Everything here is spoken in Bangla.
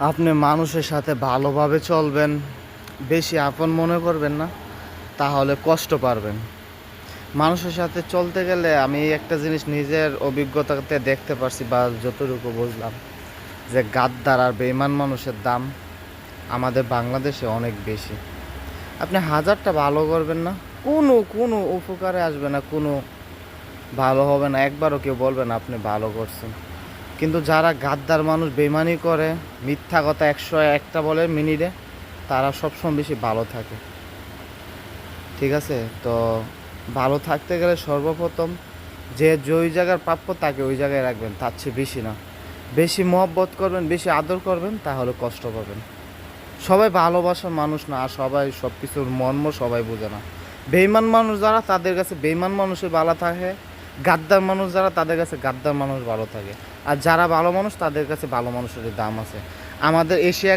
আপনি মানুষের সাথে ভালোভাবে চলবেন, বেশি আপন মনে করবেন না, তাহলে কষ্ট পারবেন। মানুষের সাথে চলতে গেলে আমি একটা জিনিস নিজের অভিজ্ঞতাতে দেখতে পারছি বা যতটুকু বুঝলাম, যে গাদ্দার আর বেঈমান মানুষের দাম আমাদের বাংলাদেশে অনেক বেশি। আপনি হাজারটা ভালো করবেন না, কোনো কোনো উপকারে আসবে না, কোনো ভালো হবে না, একবারও কেউ বলবে না আপনি ভালো করছেন। কিন্তু যারা গাদ্দার মানুষ, বেইমানি করে, মিথ্যা কথা 101টা বলে মিনিটে, তারা সবসময় বেশি ভালো থাকে। ঠিক আছে? তো ভালো থাকতে গেলে সর্বপ্রথম যে যেই জায়গার প্রাপ্য তাকে ওই জায়গায় রাখবেন, তার চেয়ে বেশি না। বেশি মহব্বত করবেন, বেশি আদর করবেন, তাহলে কষ্ট পাবেন। সবাই ভালোবাসার মানুষ না, আর সবাই সব কিছুর মর্ম সবাই বোঝে না। বেইমান মানুষ যারা, তাদের কাছে বেইমান মানুষই ভালো থাকে। গাদ্দার মানুষ যারা, তাদের কাছে গাদ্দার মানুষ ভালো থাকে। আর যারা ভালো মানুষ, তাদের কাছে ভালো মানুষের দাম আছে। আমাদের এশিয়া